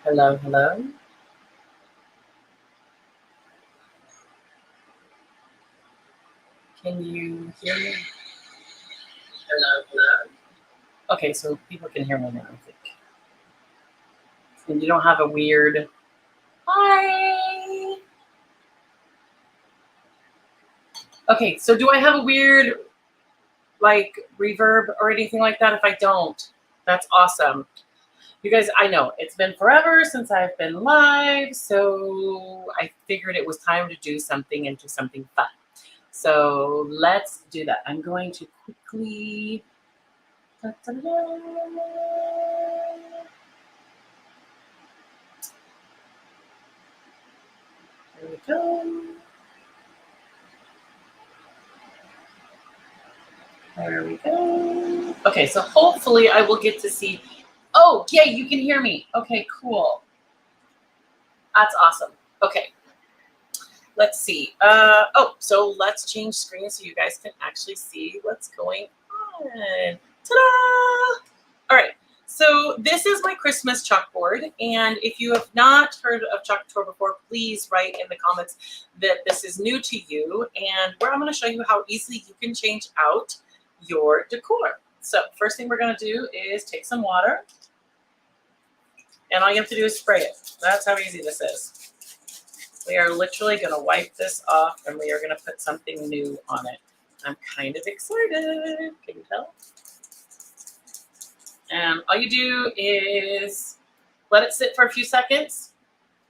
Hello, hello. Can you hear me? Hello, hello. Okay, so people can hear me now, I think. And you don't have a weird hi. Okay, so do I have a weird like reverb or anything like that? If I don't, that's awesome. You guys, I know it's been forever since I've been live, so I figured it was time to do something and do something fun. So let's do that. I'm going to quickly. Da-da-da. There we go. There we go. Okay, so hopefully I will get to see. Oh, yeah, you can hear me. Okay, cool. That's awesome. Okay, let's see. So let's change screens so you guys can actually see what's going on. Ta-da! All right. So this is my Christmas chalkboard, and if you have not heard of Chalk Couture before, please write in the comments that this is new to you, and where I'm going to show you how easily you can change out your decor. So first thing we're going to do is take some water, and all you have to do is spray it. That's how easy this is. We are literally going to wipe this off, and we are going to put something new on it. I'm kind of excited. Can you tell? And all you do is let it sit for a few seconds.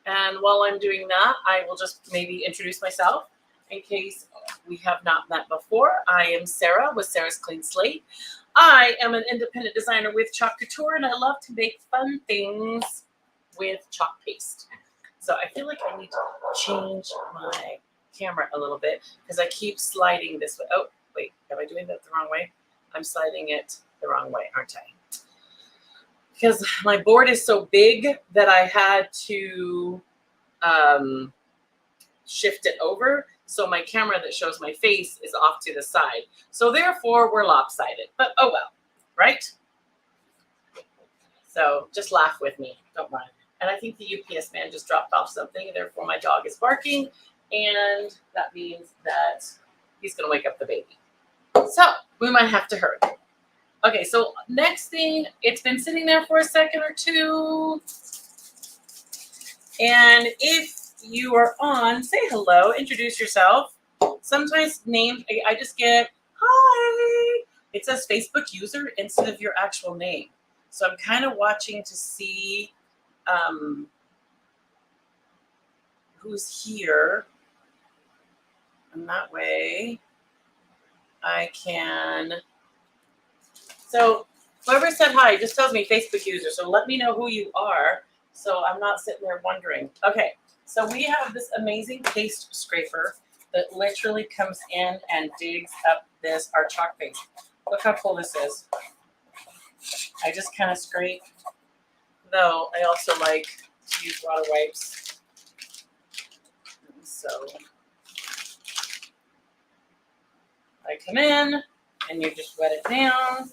And while I'm doing that, I will just maybe introduce myself in case we have not met before. I am Sarah with Sarah's Clean Slate. I am an independent designer with Chalk Couture, and I love to make fun things with chalk paste. So I feel like I need to change my camera a little bit because I keep sliding this way. Oh, wait, am I doing that the wrong way? I'm sliding it the wrong way, aren't I? Because my board is so big that I had to shift it over. So my camera that shows my face is off to the side. So therefore, we're lopsided. But oh well, right? So just laugh with me. Don't mind. And I think the UPS man just dropped off something. Therefore, my dog is barking. And that means that he's going to wake up the baby. So we might have to hurry. Okay, so next thing, it's been sitting there for a second or two. And if you are on, say hello, introduce yourself. Sometimes names, I just get, hi. It says Facebook user instead of your actual name. So I'm kind of watching to see who's here. And that way I can... So whoever said hi just tells me Facebook user. So let me know who you are so I'm not sitting there wondering. Okay, so we have this amazing paste scraper that literally comes in and digs up our chalk paste. Look how cool this is. I just kind of scrape, though I also like to use water wipes. So I come in and you just wet it down.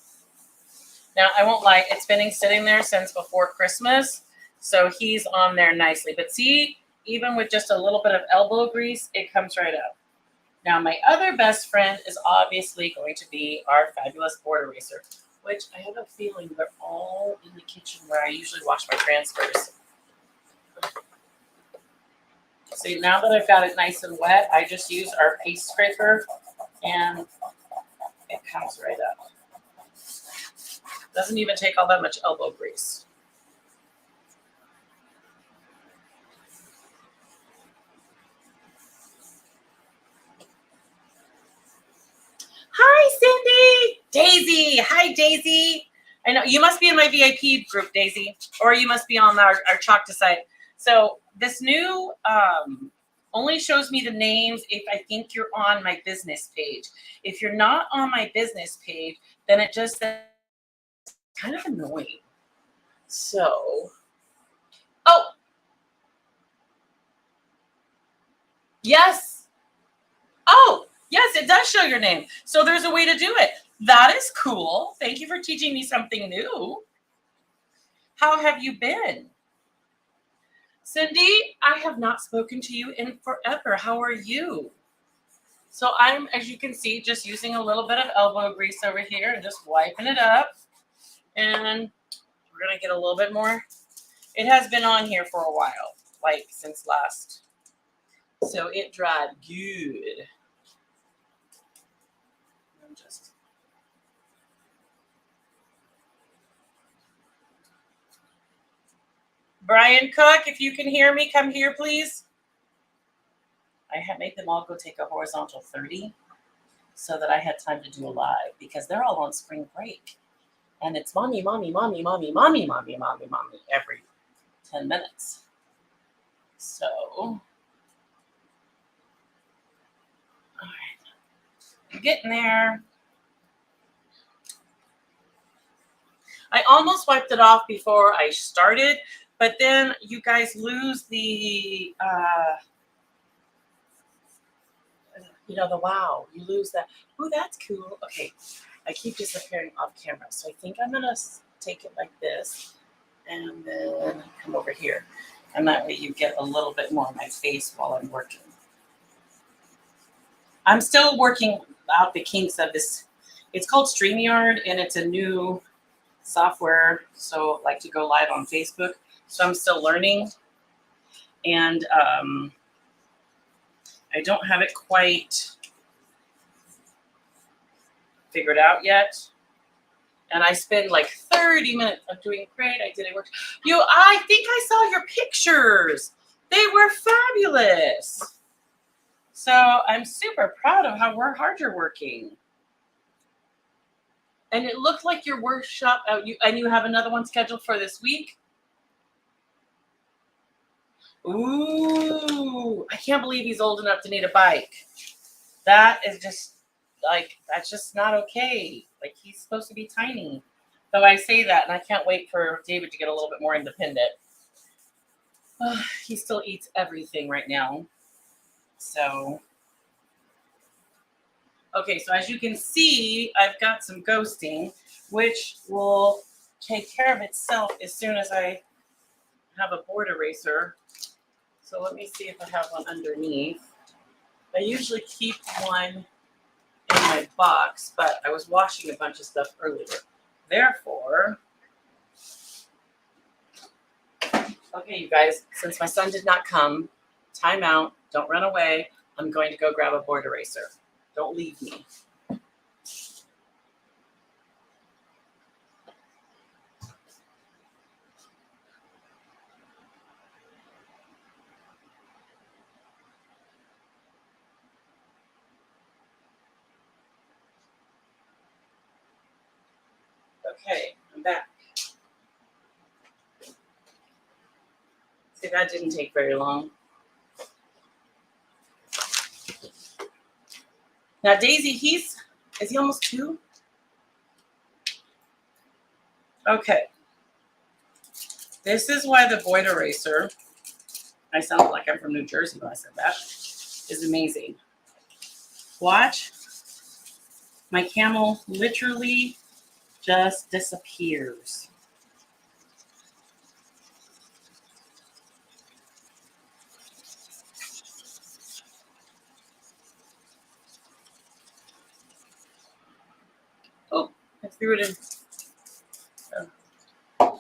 Now, I won't lie, it's been sitting there since before Christmas, so he's on there nicely. But see, even with just a little bit of elbow grease, it comes right up. Now, my other best friend is obviously going to be our fabulous board eraser, which I have a feeling they're all in the kitchen where I usually wash my transfers. See, now that I've got it nice and wet, I just use our paste scraper, and it comes right up. Doesn't even take all that much elbow grease. Hi, Cindy. Daisy. Hi, Daisy. I know you must be in my VIP group, Daisy, or you must be on our Chalk to site. So this new only shows me the names if I think you're on my business page. If you're not on my business page, then it just says kind of annoying. So, oh, yes. Oh, yes, it does show your name. So there's a way to do it. That is cool. Thank you for teaching me something new. How have you been? Cindy, I have not spoken to you in forever. How are you? So I'm, as you can see, just using a little bit of elbow grease over here and just wiping it up. And we're going to get a little bit more. It has been on here for a while, like since last. So it dried good. I'm just. Brian Cook, if you can hear me, come here, please. I had made them all go take a horizontal 30 so that I had time to do a live because they're all on spring break. And it's mommy, mommy, mommy, mommy, mommy, mommy, mommy, mommy every 10 minutes. So, all right, I'm getting there. I almost wiped it off before I started, but then you guys lose the, the wow. You lose that. Ooh, that's cool. Okay, I keep disappearing off camera, so I think I'm gonna take it like this, and then come over here, and that way you get a little bit more of my face while I'm working. I'm still working out the kinks of this. It's called StreamYard, and it's a new software, so like to go live on Facebook. So I'm still learning, and I don't have it quite figured out yet. And I spend like 30 minutes of doing great. I did it work. I think I saw your pictures. They were fabulous. So I'm super proud of how hard you're working. And it looked like your workshop out. You have another one scheduled for this week. Ooh, I can't believe he's old enough to need a bike. That is just that's just not okay. Like, he's supposed to be tiny. Though I say that, and I can't wait for David to get a little bit more independent. He still eats everything right now. So, okay, so as you can see, I've got some ghosting, which will take care of itself as soon as I have a board eraser. So let me see if I have one underneath. I usually keep one in my box, but I was washing a bunch of stuff earlier. Therefore, okay, you guys, since my son did not come, time out, don't run away. I'm going to go grab a board eraser. Don't leave me. Okay, I'm back. See, that didn't take very long. Now, Daisy, is he almost 2? Okay. This is why the void eraser, I sound like I'm from New Jersey when I said that, is amazing. Watch. My camel literally just disappears. Oh, I threw it in. Oh.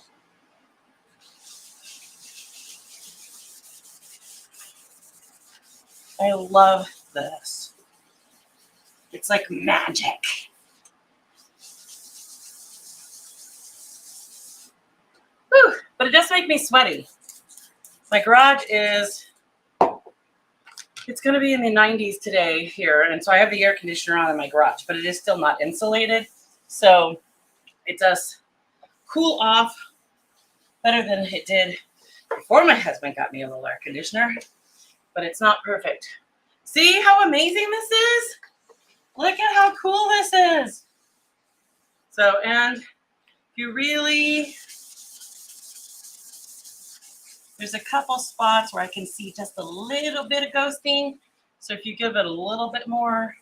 I love this. It's like magic. Whew, but it does make me sweaty. My garage it's going to be in the 90s today here, and so I have the air conditioner on in my garage, but it is still not insulated, so it does cool off better than it did before my husband got me a little air conditioner, but it's not perfect. See how amazing this is? Look at how cool this is. So, and you really, there's a couple spots where I can see just a little bit of ghosting. So if you give it a little bit more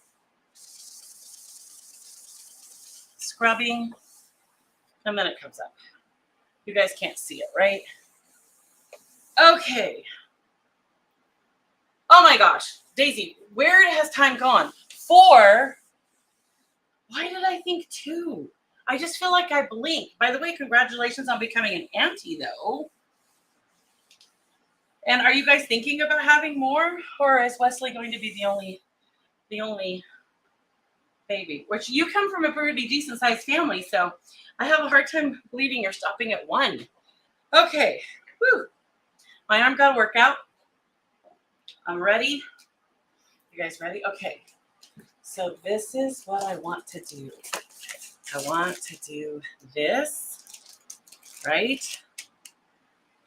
scrubbing, and then it comes up. You guys can't see it, right? Okay. Oh my gosh, Daisy, where has time gone? 4. Why did I think 2? I just feel like I blinked. By the way, congratulations on becoming an auntie, though. And are you guys thinking about having more, or is Wesley going to be the only baby? Which you come from a pretty decent sized family, so I have a hard time believing you're stopping at 1. Okay, whew. My arm got a workout. I'm ready. You guys ready? Okay. So this is what I want to do. I want to do this, right?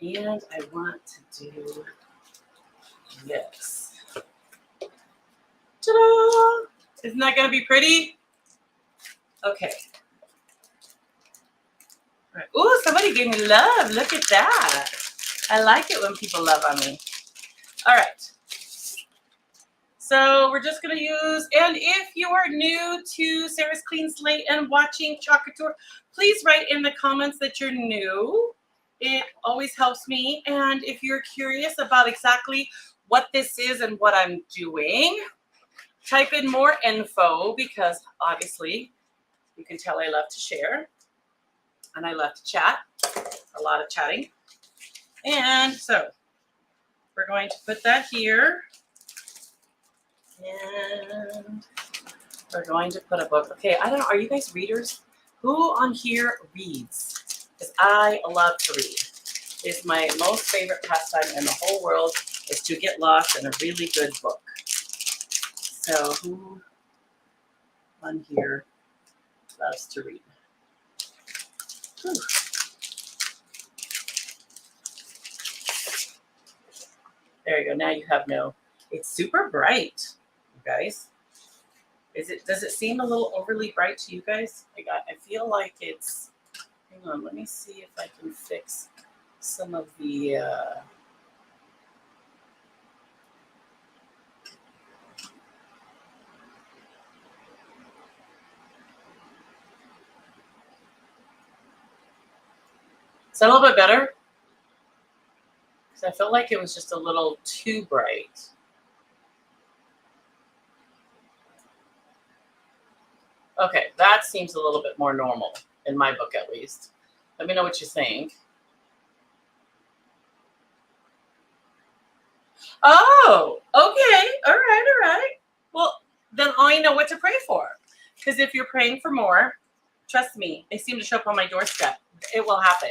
And I want to do this. Ta-da! Isn't that going to be pretty? Okay. All right. Ooh, somebody gave me love. Look at that. I like it when people love on me. All right. So we're just going to use, and if you are new to Sarah's Clean Slate and watching Chocolate Tour, please write in the comments that you're new. It always helps me. And if you're curious about exactly what this is and what I'm doing, type in more info, because obviously you can tell I love to share and I love to chat, a lot of chatting. And so we're going to put that here. And we're going to put a book. Okay, I don't know. Are you guys readers? Who on here reads? Because I love to read. It's my most favorite pastime in the whole world, is to get lost in a really good book. So who on here loves to read? Whew. There you go. Now you have no. It's super bright, you guys. Does it seem a little overly bright to you guys? I feel like it's. Hang on, let me see if I can fix some of the. Is that a little bit better? Because I felt like it was just a little too bright. Okay, that seems a little bit more normal in my book, at least. Let me know what you think. Oh, okay. All right. Well, then I know what to pray for. Because if you're praying for more, trust me, they seem to show up on my doorstep. It will happen.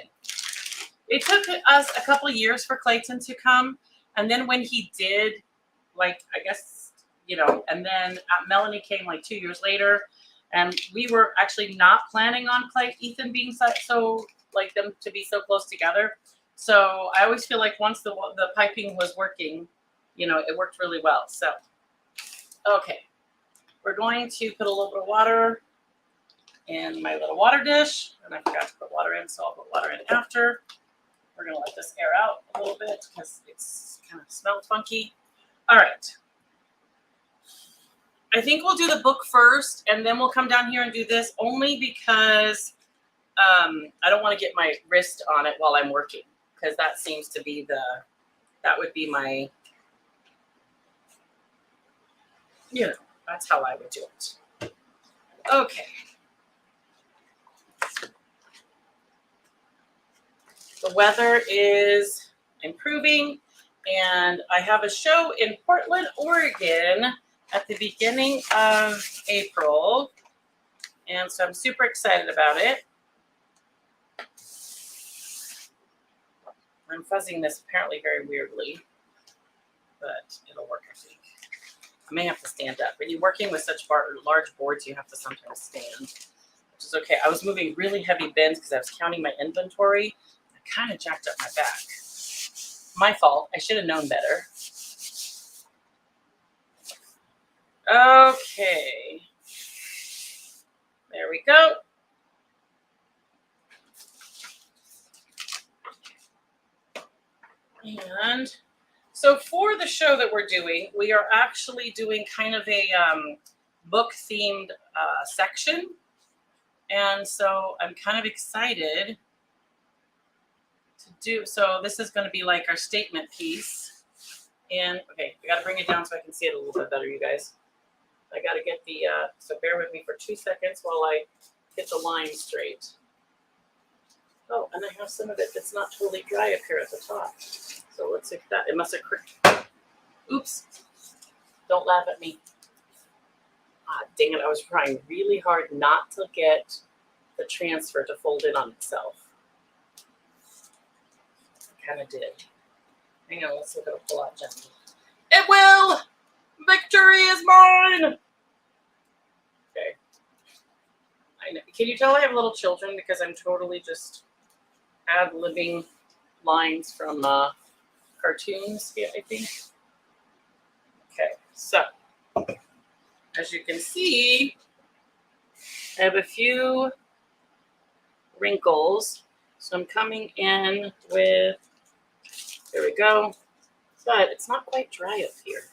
It took us a couple of years for Clayton to come. And then when he did, like, I guess, and then Melanie came like 2 years later. And we were actually not planning on Ethan being so, like, them to be so close together. So I always feel like once the piping was working, it worked really well. So, okay. We're going to put a little bit of water in my little water dish. And I forgot to put water in, so I'll put water in after. We're going to let this air out a little bit because it's kind of smelled funky. All right. I think we'll do the book first, and then we'll come down here and do this, only because I don't want to get my wrist on it while I'm working, because that seems to be that would be my, that's how I would do it. Okay. The weather is improving, and I have a show in Portland, Oregon at the beginning of April, and so I'm super excited about it. I'm fuzzing this apparently very weirdly, but it'll work, I think. I may have to stand up. When you're working with such large boards, you have to sometimes stand, which is okay. I was moving really heavy bins because I was counting my inventory. I kind of jacked up my back. My fault. I should have known better. Okay. There we go. And so for the show that we're doing, we are actually doing kind of a book-themed section. And so I'm kind of excited to do, so this is going to be like our statement piece. And okay, I got to bring it down so I can see it a little bit better, you guys. I got to get the, so bear with me for 2 seconds while I get the line straight. Oh, and I have some of it that's not totally dry up here at the top. So let's see if that, it must have, oops, don't laugh at me. Ah, dang it, I was trying really hard not to get the transfer to fold in on itself. I kind of did. Hang on, let's see if it'll pull out gently. It will! Victory is mine! Okay. I know. Can you tell I have little children because I'm totally just ad-libbing lines from cartoons, yeah, I think. Okay, so as you can see, I have a few wrinkles. So I'm coming in with, there we go. But it's not quite dry up here.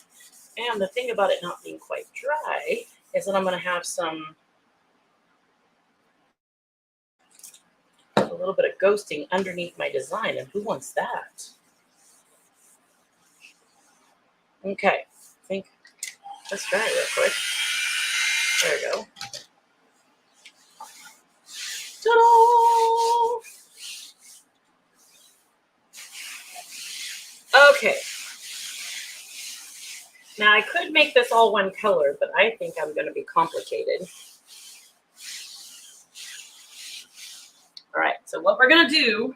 And the thing about it not being quite dry is that I'm going to have a little bit of ghosting underneath my design. And who wants that? Okay, I think let's try it real quick. There we go. Ta-da! Okay. Now I could make this all one color, but I think I'm going to be complicated. All right, so what we're going to do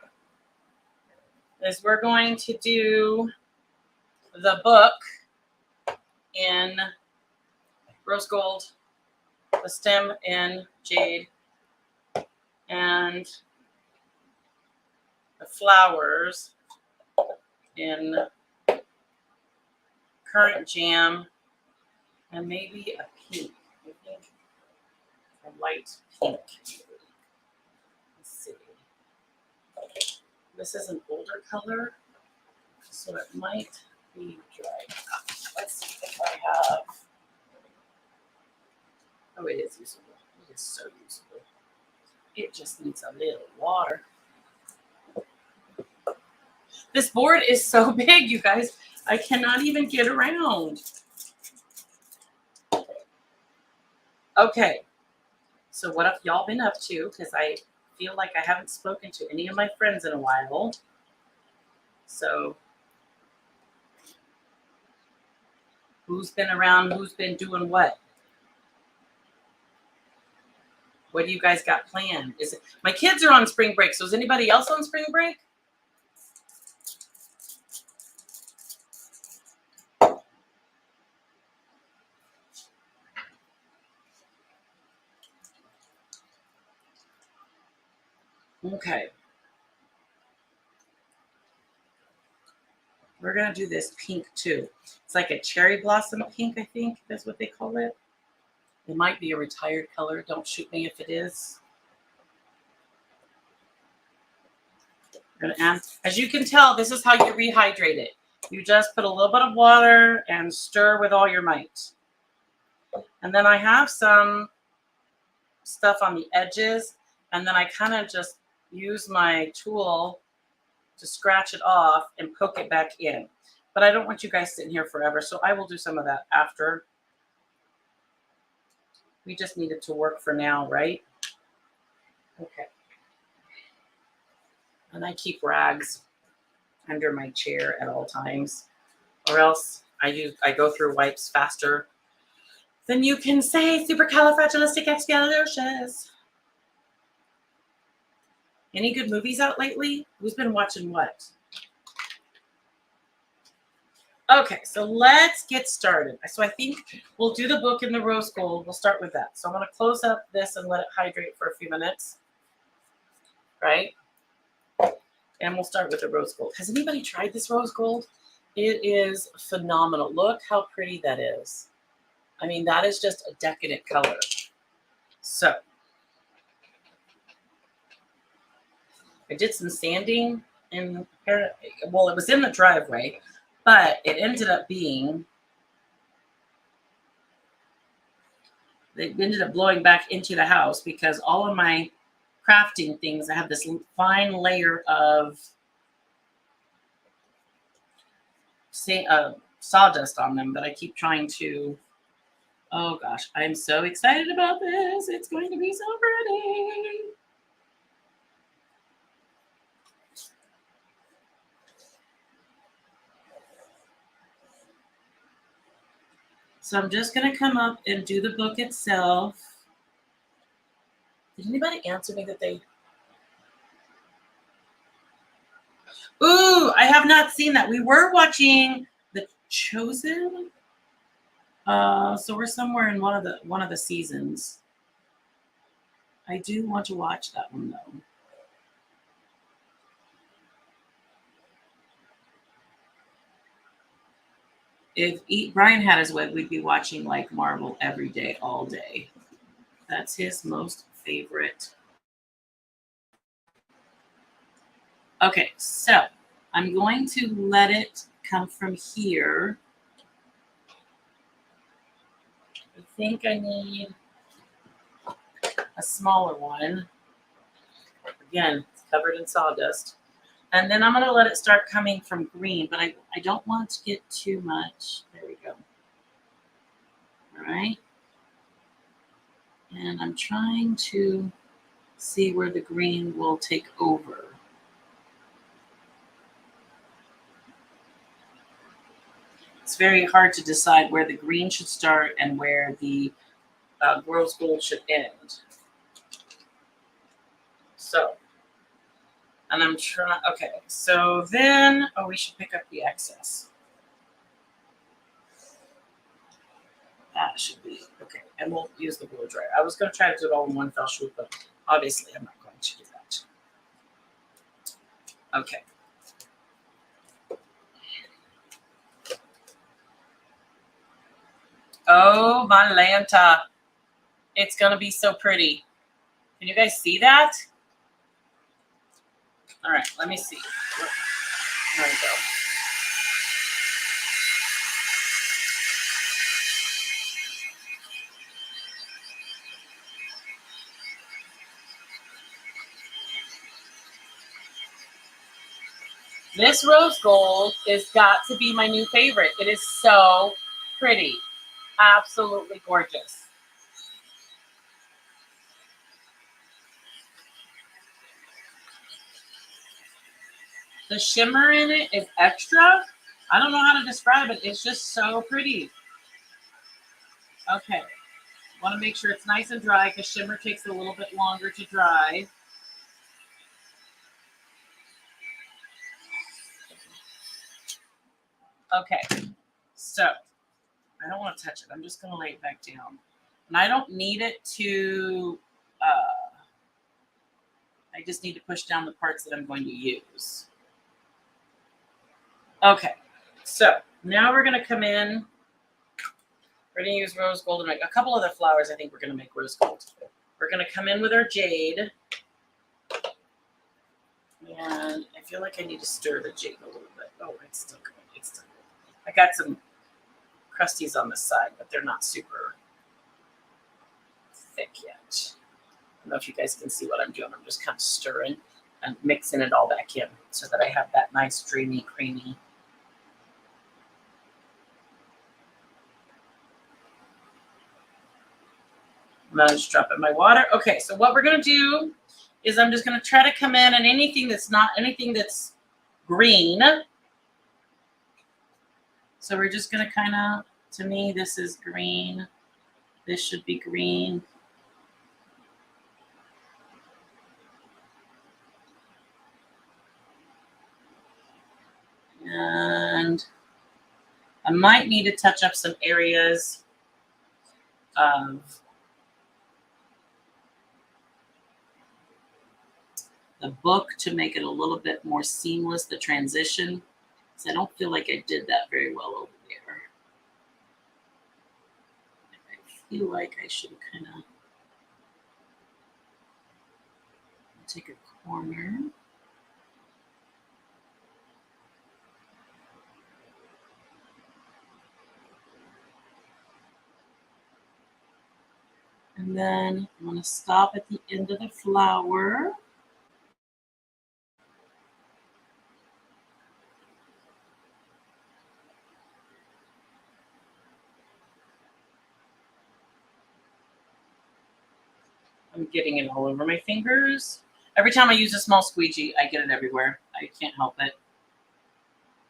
is we're going to do the book in rose gold, the stem in jade, and the flowers in currant jam, and maybe a pink, I think, a light pink. Let's see. This is an older color, so it might be dry. Let's see if I have. Oh, it is usable. It is so usable. It just needs a little water. This board is so big, you guys. I cannot even get around. Okay. So what have y'all been up to? Because I feel like I haven't spoken to any of my friends in a while. So who's been around? Who's been doing what? What do you guys got planned? Is it, my kids are on spring break, so is anybody else on spring break? Okay. We're going to do this pink too. It's like a cherry blossom pink, I think that's what they call it. It might be a retired color. Don't shoot me if it is. I'm going to add, as you can tell, this is how you rehydrate it. You just put a little bit of water and stir with all your might. And then I have some stuff on the edges, and then I kind of just use my tool to scratch it off and poke it back in. But I don't want you guys sitting here forever, so I will do some of that after. We just need it to work for now, right? Okay. And I keep rags under my chair at all times, or else I go through wipes faster than you can say supercalifragilisticexpialidocious. Any good movies out lately? Who's been watching what? Okay, so let's get started. So I think we'll do the book in the rose gold. We'll start with that. So I'm going to close up this and let it hydrate for a few minutes. Right? And we'll start with the rose gold. Has anybody tried this rose gold? It is phenomenal. Look how pretty that is. I mean, that is just a decadent color. So I did some sanding and well, it was in the driveway, but it ended up being, it ended up blowing back into the house because all of my crafting things, I have this fine layer of sawdust on them, but I keep trying to. Oh gosh, I'm so excited about this. It's going to be so pretty. So I'm just going to come up and do the book itself. Did anybody answer me that they... Ooh, I have not seen that. We were watching The Chosen. So we're somewhere in one of the seasons. I do want to watch that one though. If Brian had his way, we'd be watching like Marvel every day, all day. That's his most favorite. Okay, so I'm going to let it come from here. I think I need a smaller one. Again, it's covered in sawdust. And then I'm going to let it start coming from green, but I don't want to get too much. There we go. All right. And I'm trying to see where the green will take over. It's very hard to decide where the green should start and where the rose gold should end. So, and I'm trying, okay, so then, oh, we should pick up the excess. That should be, okay, and we'll use the blow dryer. I was going to try to do it all in one fell swoop, but obviously I'm not going to do that. Okay. Oh, my Lanta. It's going to be so pretty. Can you guys see that? All right, let me see. There we go. This rose gold has got to be my new favorite. It is so pretty. Absolutely gorgeous. The shimmer in it is extra. I don't know how to describe it. It's just so pretty. Okay. Want to make sure it's nice and dry because shimmer takes a little bit longer to dry. Okay. So I don't want to touch it. I'm just going to lay it back down. And I don't need it to, I just need to push down the parts that I'm going to use. Okay, so now we're going to come in. We're going to use rose gold and make a couple other flowers. I think we're going to make rose gold. We're going to come in with our jade. And I feel like I need to stir the jade a little bit. Oh, it's still good. It's still good. I got some crusties on the side, but they're not super thick yet. I don't know if you guys can see what I'm doing. I'm just kind of stirring and mixing it all back in so that I have that nice, dreamy, creamy. I'm going to just drop in my water. Okay, so what we're going to do is I'm just going to try to come in and anything that's green. So we're just going to kind of, to me, this is green. This should be green. And I might need to touch up some areas of the book to make it a little bit more seamless, the transition. So I don't feel like I did that very well over there. I feel like I should kind of take a corner. And then I'm going to stop at the end of the flower. I'm getting it all over my fingers. Every time I use a small squeegee, I get it everywhere. I can't help it.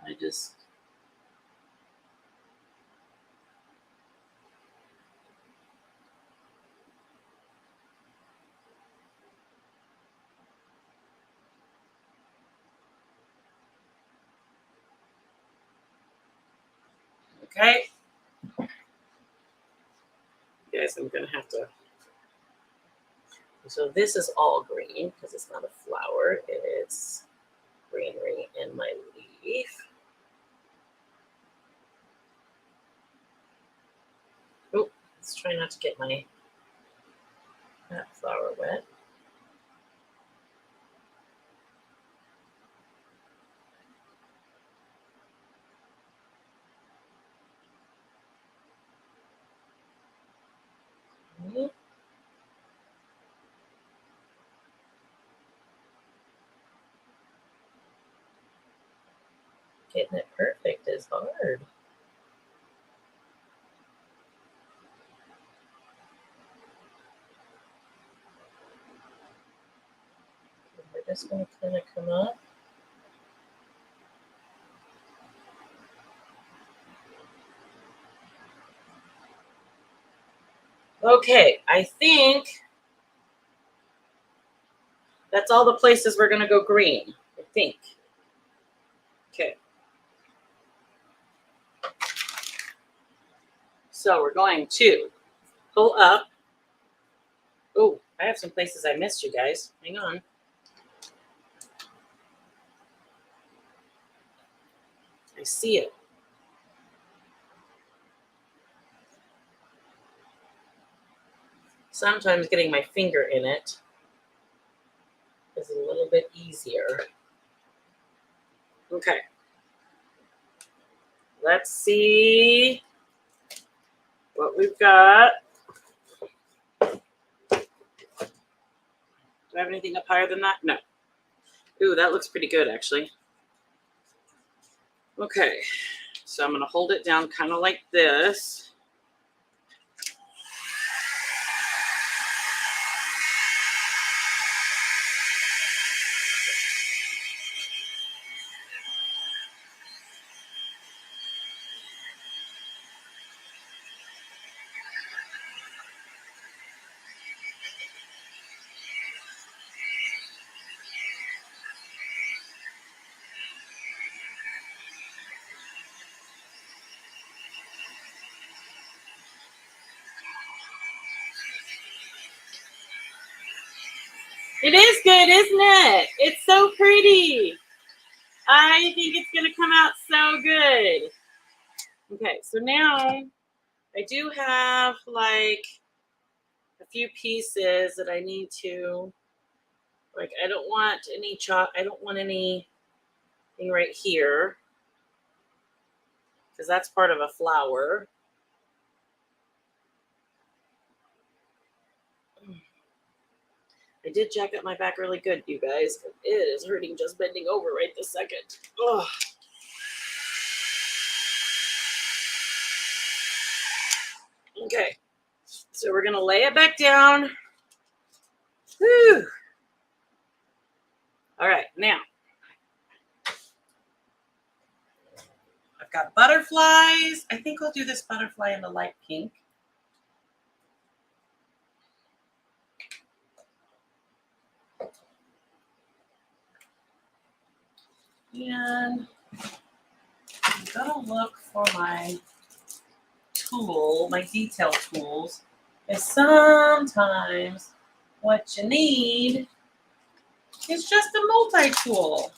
I just... Okay. Guys, I'm going to have to... So this is all green because it's not a flower. It's greenery in my leaf. Oh, let's try not to get that flower wet. Getting it perfect is hard. We're just going to kind of come up. Okay, I think that's all the places we're going to go green, I think. Okay. So we're going to pull up. Oh, I have some places I missed, you guys. Hang on. I see it. Sometimes getting my finger in it is a little bit easier. Okay. Let's see what we've got. Do I have anything up higher than that? No. Ooh, that looks pretty good, actually. Okay. So I'm going to hold it down kind of like this. It is good, isn't it? It's so pretty. I think it's going to come out so good. Okay, so now I do have like a few pieces that I need to, like, I don't want anything right here because that's part of a flower. I did jack up my back really good, you guys. It is hurting just bending over right this second. Ugh. Okay, so we're going to lay it back down. Whew. All right, now I've got butterflies. I think I'll do this butterfly in the light pink. And I'm gonna look for my tool, my detail tools. And sometimes what you need is just a multi-tool.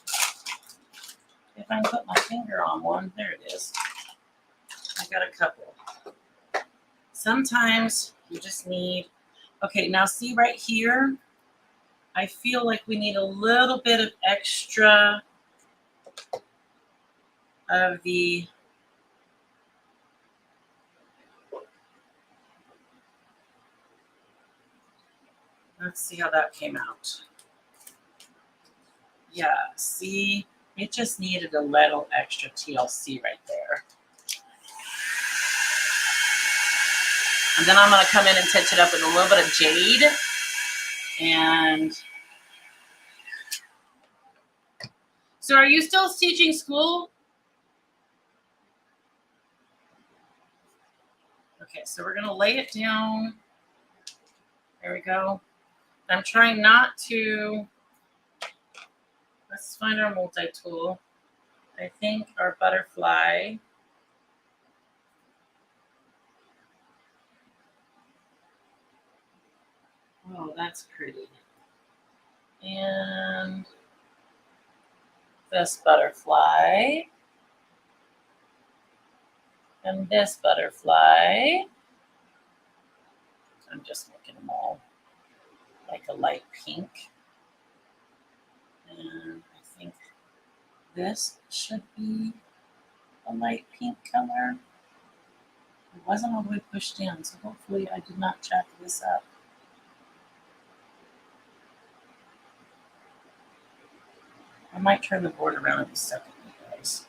If I can put my finger on one, there it is. I got a couple. Sometimes you just need, okay, now see right here, I feel like we need a little bit of extra of the let's see how that came out. Yeah, see, it just needed a little extra TLC right there. And then I'm going to come in and touch it up with a little bit of jade. And so are you still teaching school? Okay, so we're gonna lay it down. There we go. I'm trying not to, let's find our multi-tool. I think our butterfly. Oh, that's pretty. And this butterfly. And this butterfly. I'm just making them all like a light pink. And I think this should be a light pink color. It wasn't all the way pushed in, so hopefully I did not jack this up. I might turn the board around in a second, you guys.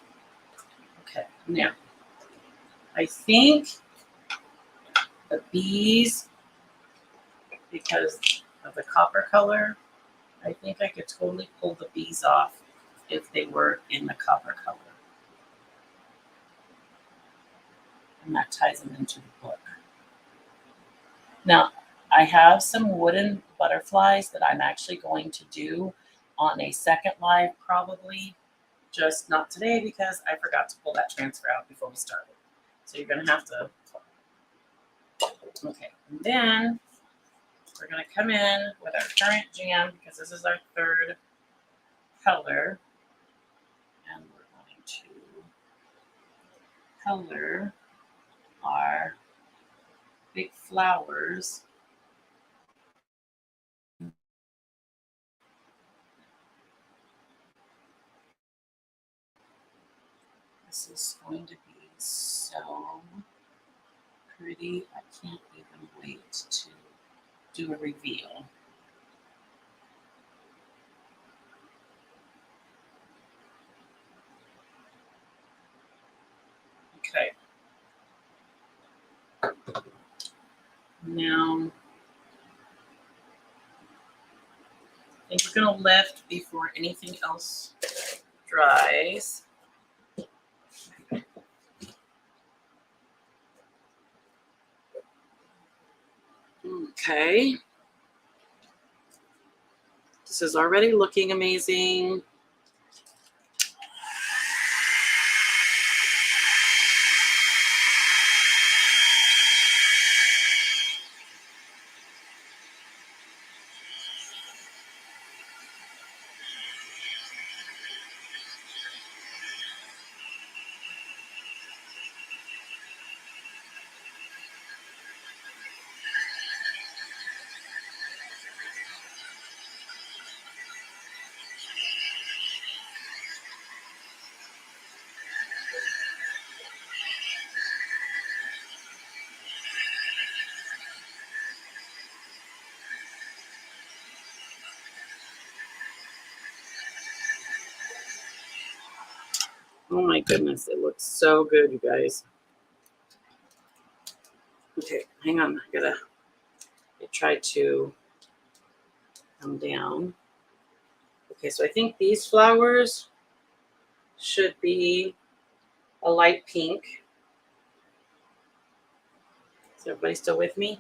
Okay, now, I think the bees, because of the copper color, I think I could totally pull the bees off if they were in the copper color. And that ties them into the book. Now, I have some wooden butterflies that I'm actually going to do on a second live probably, just not today because I forgot to pull that transfer out before we started. So you're gonna have to, okay, and then we're gonna come in with our current jam because this is our third color. And we're going to color our big flowers. This is going to be so pretty. I can't even wait to do a reveal. Okay. Now, I think we're going to lift before anything else dries. Okay. This is already looking amazing. Oh my goodness, it looks so good, you guys. Okay, hang on. I try to come down. Okay, so I think these flowers should be a light pink. Is everybody still with me?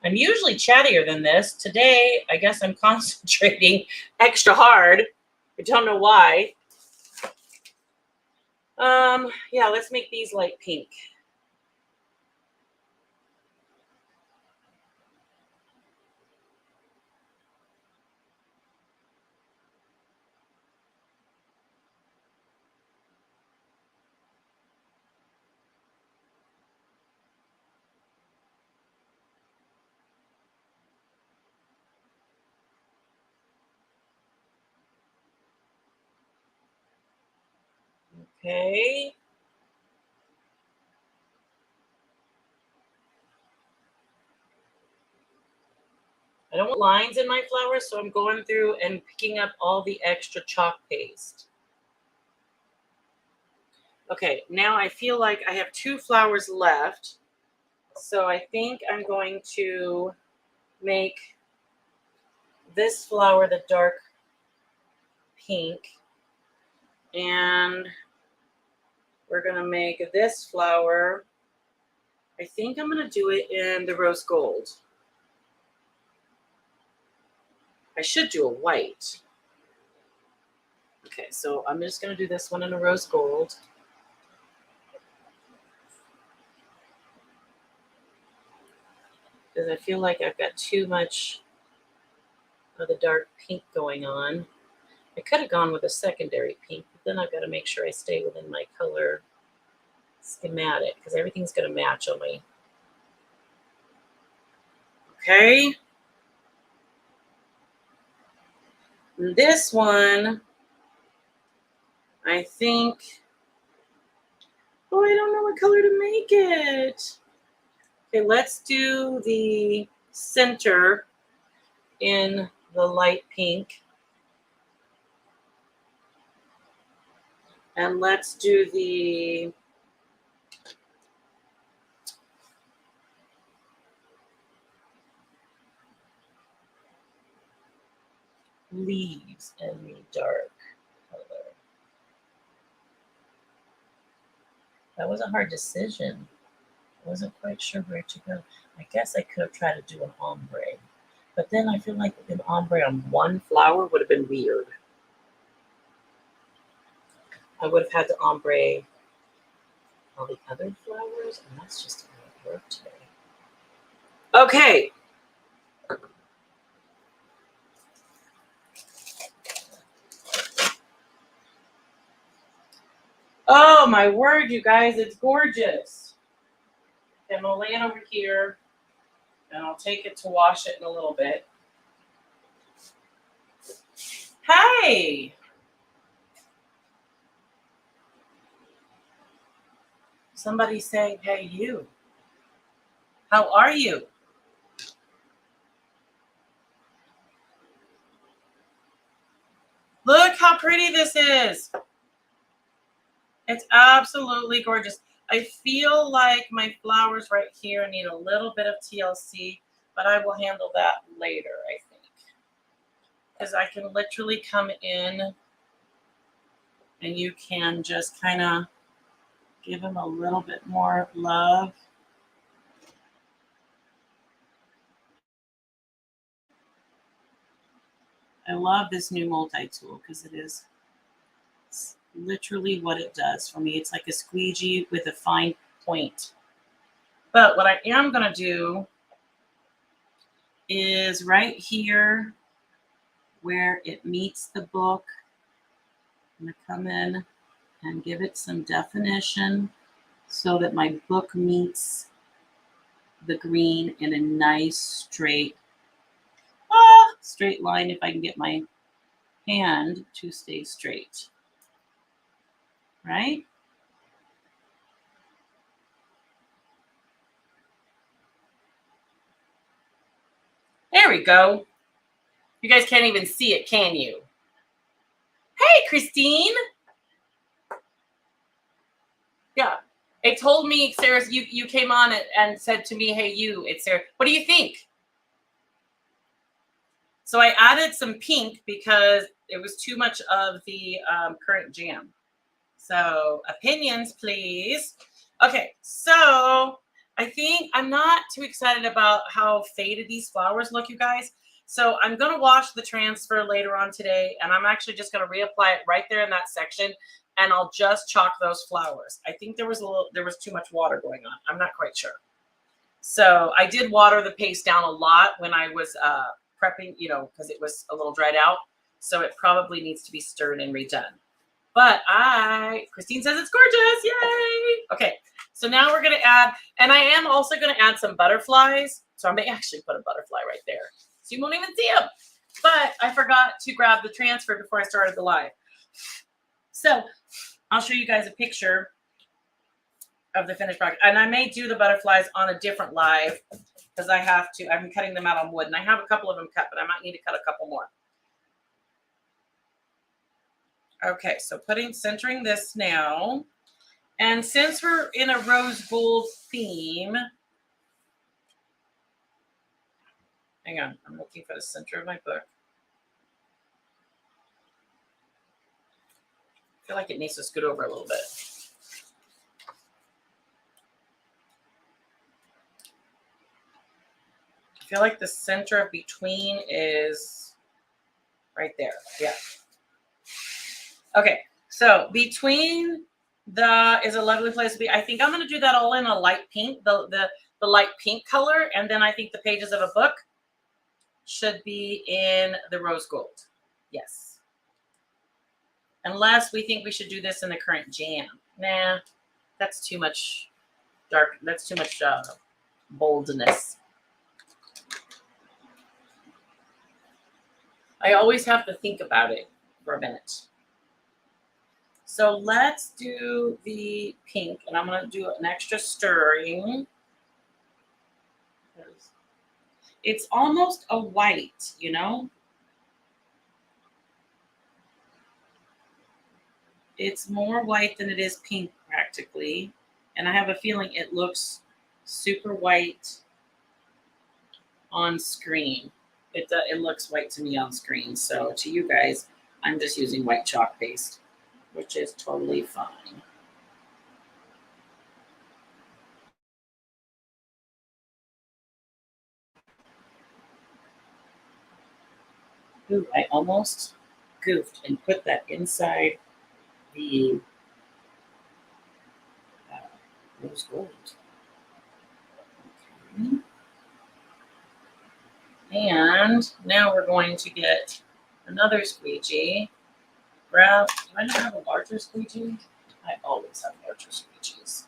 I'm usually chattier than this. Today, I guess I'm concentrating extra hard. I don't know why. Yeah, let's make these light pink. Okay. I don't want lines in my flowers, so I'm going through and picking up all the extra chalk paste. Okay, now I feel like I have 2 flowers left. So I think I'm going to make this flower the dark pink. And we're going to make this flower, I think I'm going to do it in the rose gold. I should do a white. Okay, so I'm just going to do this one in a rose gold. Because I feel like I've got too much of the dark pink going on. I could have gone with a secondary pink, but then I've got to make sure I stay within my color schematic because everything's going to match on my. Okay. And this one, I think, oh, I don't know what color to make it. Okay, let's do the center in the light pink. And let's do the leaves in the dark color. That was a hard decision. I wasn't quite sure where to go. I guess I could have tried to do an ombre. But then I feel like an ombre on one flower would have been weird. I would have had to ombre all the other flowers, and that's just a lot of work today. Okay. Oh, my word, you guys, it's gorgeous. Okay, I'm going to lay it over here, and I'll take it to wash it in a little bit. Hey! Somebody's saying, hey, you. How are you? Look how pretty this is. It's absolutely gorgeous. I feel like my flowers right here need a little bit of TLC, but I will handle that later, I think. Because I can literally come in and you can just kind of give them a little bit more love. I love this new multi-tool because it is literally what it does for me. It's like a squeegee with a fine point. But what I am going to do is right here where it meets the book, I'm going to come in and give it some definition so that my book meets the green in a nice straight line if I can get my hand to stay straight. Right? There we go. You guys can't even see it, can you? Hey, Christine. Yeah. It told me, Sarah, you came on and said to me, hey, you, it's Sarah. What do you think? So I added some pink because it was too much of the currant jam. So opinions, please. Okay, so I think I'm not too excited about how faded these flowers look, you guys. So I'm going to wash the transfer later on today, and I'm actually just going to reapply it right there in that section, and I'll just chalk those flowers. I think there was too much water going on. I'm not quite sure. So I did water the paste down a lot when I was prepping, because it was a little dried out. So it probably needs to be stirred and redone. But Christine says it's gorgeous. Yay! Okay, so now we're going to add, and I am also going to add some butterflies. So I may actually put a butterfly right there. So you won't even see them. But I forgot to grab the transfer before I started the live. So I'll show you guys a picture of the finished product. And I may do the butterflies on a different live because I have to. I'm cutting them out on wood, and I have a couple of them cut, but I might need to cut a couple more. Okay, so centering this now. And since we're in a rose gold theme, hang on, I'm looking for the center of my book. I feel like it needs to scoot over a little bit. I feel like the center of between is right there. Yeah. Okay, so between is a lovely place to be. I think I'm going to do that all in a light pink, the light pink color, and then I think the pages of a book should be in the rose gold. Yes. Unless we think we should do this in the current jam. Nah, that's too much dark. That's too much boldness. I always have to think about it for a minute. So let's do the pink, and I'm going to do an extra stirring. It's almost a white, you know? It's more white than it is pink practically. And I have a feeling it looks super white on screen. It looks white to me on screen. So to you guys, I'm just using white chalk paste, which is totally fine. Ooh, I almost goofed and put that inside the rose gold. Okay. And now we're going to get another squeegee. Do I not have a larger squeegee? I always have larger squeegees.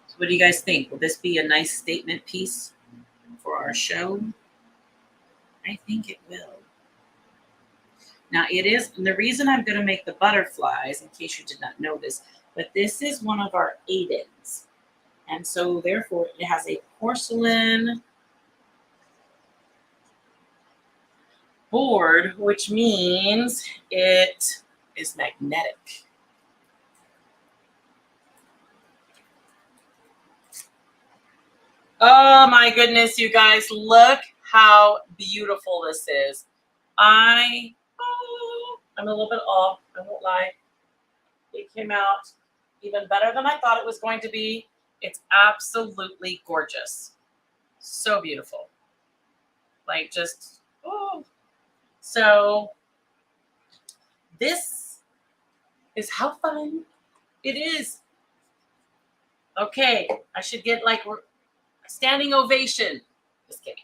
So what do you guys think? Will this be a nice statement piece for our show? I think it will. Now it is, and the reason I'm going to make the butterflies, in case you did not know this, but this is one of our Aidens. And so therefore it has a porcelain board, which means it is magnetic. Oh my goodness, you guys, look how beautiful this is. I'm a little bit off, I won't lie. It came out even better than I thought it was going to be. It's absolutely gorgeous. So beautiful. Like just, oh. So this is how fun it is. Okay, I should get like a standing ovation. Just kidding.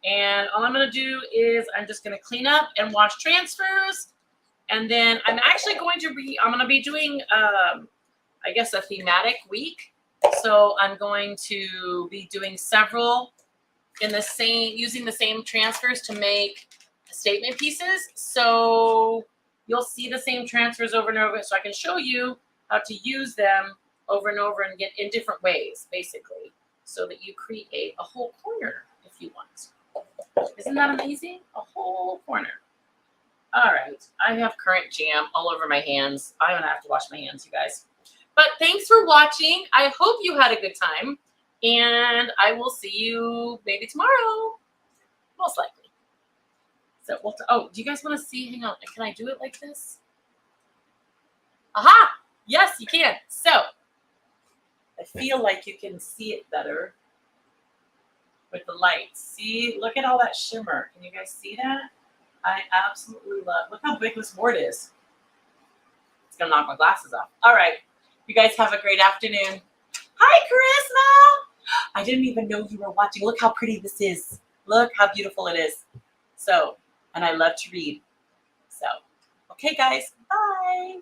And all I'm going to do is I'm just going to clean up and wash transfers. And then I'm actually going to be doing, I guess, a thematic week. So I'm going to be doing several using the same transfers to make statement pieces. So you'll see the same transfers over and over. So I can show you how to use them over and over and get in different ways, basically, so that you create a whole corner if you want. Isn't that amazing? A whole corner. All right. I have current jam all over my hands. I'm going to have to wash my hands, you guys. But thanks for watching. I hope you had a good time. And I will see you maybe tomorrow. Most likely. So, do you guys want to see? Hang on. Can I do it like this? Aha! Yes, you can. So, I feel like you can see it better with the lights. See, look at all that shimmer. Can you guys see that? I absolutely love. Look how big this board is. It's gonna knock my glasses off. All right, you guys have a great afternoon. Hi, Charisma. I didn't even know you were watching. Look how pretty this is. Look how beautiful it is. So, and I love to read. So, okay, guys. Bye.